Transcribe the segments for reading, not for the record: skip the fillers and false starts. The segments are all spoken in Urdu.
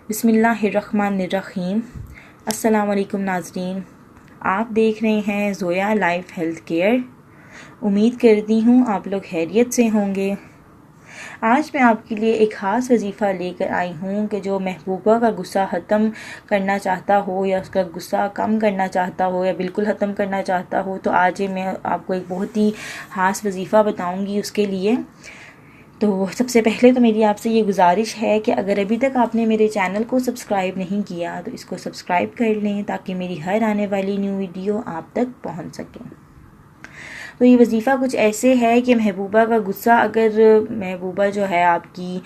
بسم اللہ الرحمن الرحیم۔ السلام علیکم ناظرین، آپ دیکھ رہے ہیں زویا لائف ہیلتھ کیئر۔ امید کرتی ہوں آپ لوگ خیریت سے ہوں گے۔ آج میں آپ کے لیے ایک خاص وظیفہ لے کر آئی ہوں کہ جو محبوبہ کا غصہ ختم کرنا چاہتا ہو یا اس کا غصہ کم کرنا چاہتا ہو یا بالکل ختم کرنا چاہتا ہو، تو آج میں آپ کو ایک بہت ہی خاص وظیفہ بتاؤں گی اس کے لیے۔ تو سب سے پہلے تو میری آپ سے یہ گزارش ہے کہ اگر ابھی تک آپ نے میرے چینل کو سبسکرائب نہیں کیا تو اس کو سبسکرائب کر لیں تاکہ میری ہر آنے والی نیو ویڈیو آپ تک پہنچ سکے۔ تو یہ وظیفہ کچھ ایسے ہے کہ محبوبہ کا غصہ، اگر محبوبہ جو ہے آپ کی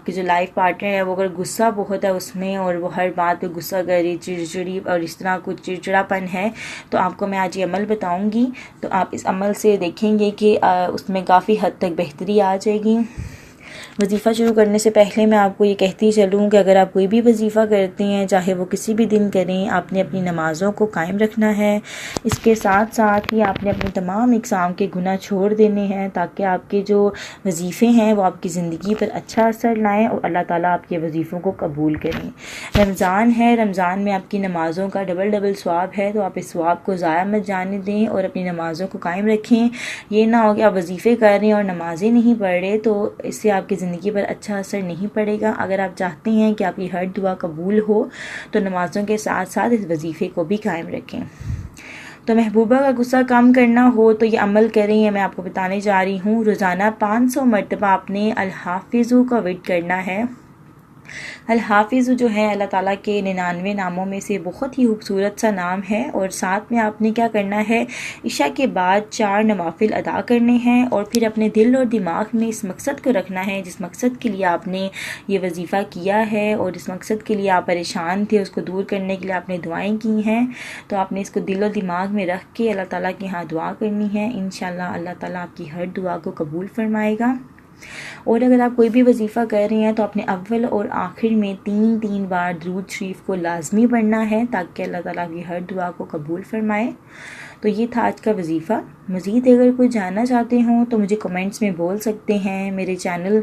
جو لائف پارٹنر ہے، وہ اگر غصہ بہت ہے اس میں اور وہ ہر بات پہ غصہ کرے، چڑچڑی اور اس طرح کچھ چڑچڑاپن ہے، تو آپ کو میں آج یہ عمل بتاؤں گی۔ تو آپ اس عمل سے دیکھیں گے کہ اس میں کافی حد تک بہتری آ جائے گی۔ وظیفہ شروع کرنے سے پہلے میں آپ کو یہ کہتی چلوں کہ اگر آپ کوئی بھی وظیفہ کرتے ہیں، چاہے وہ کسی بھی دن کریں، آپ نے اپنی نمازوں کو قائم رکھنا ہے۔ اس کے ساتھ ساتھ ہی آپ نے اپنے تمام اقسام کے گناہ چھوڑ دینے ہیں تاکہ آپ کے جو وظیفے ہیں وہ آپ کی زندگی پر اچھا اثر لائیں اور اللہ تعالیٰ آپ کے وظیفوں کو قبول کریں۔ رمضان ہے، رمضان میں آپ کی نمازوں کا ڈبل ثواب ہے، تو آپ اس ثواب کو ضائع مت جانے دیں اور اپنی نمازوں کو قائم رکھیں۔ یہ نہ ہو کہ آپ وظیفے کر رہے ہیں اور نمازیں نہیں پڑھ رہے، تو اس سے آپ کی زندگی پر اچھا اثر نہیں پڑے گا۔ اگر آپ چاہتے ہیں کہ آپ کی ہر دعا قبول ہو تو نمازوں کے ساتھ ساتھ اس وظیفے کو بھی قائم رکھیں۔ تو محبوبہ کا غصہ کم کرنا ہو تو یہ عمل کریں، یہ میں آپ کو بتانے جا رہی ہوں۔ روزانہ 500 مرتبہ آپ نے الحافظ کا ورد کرنا ہے۔ الحافظ جو ہے اللہ تعالیٰ کے 99 ناموں میں سے بہت ہی خوبصورت سا نام ہے، اور ساتھ میں آپ نے کیا کرنا ہے، عشاء کے بعد 4 نوافل ادا کرنے ہیں، اور پھر اپنے دل اور دماغ میں اس مقصد کو رکھنا ہے جس مقصد کے لیے آپ نے یہ وظیفہ کیا ہے اور جس مقصد کے لیے آپ پریشان تھے اس کو دور کرنے کے لیے آپ نے دعائیں کی ہیں۔ تو آپ نے اس کو دل و دماغ میں رکھ کے اللہ تعالیٰ کے ہاں دعا کرنی ہے۔ انشاءاللہ اللہ تعالیٰ آپ کی ہر دعا کو قبول فرمائے گا۔ اور اگر آپ کوئی بھی وظیفہ کر رہے ہیں تو اپنے اول اور آخر میں 3 بار درود شریف کو لازمی پڑھنا ہے تاکہ اللہ تعالیٰ کی ہر دعا کو قبول فرمائے۔ تو یہ تھا آج کا وظیفہ۔ مزید اگر کوئی جاننا چاہتے ہوں تو مجھے کمنٹس میں بول سکتے ہیں۔ میرے چینل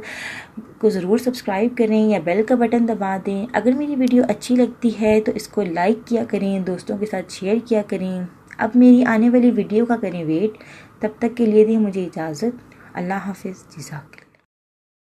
کو ضرور سبسکرائب کریں یا بیل کا بٹن دبا دیں۔ اگر میری ویڈیو اچھی لگتی ہے تو اس کو لائک کیا کریں، دوستوں کے ساتھ شیئر کیا کریں۔ اب میری آنے والی ویڈیو کا کریں ویٹ۔ تب تک کے لیے دیں مجھے اجازت۔ اللہ حافظ۔ جزاک اللہ۔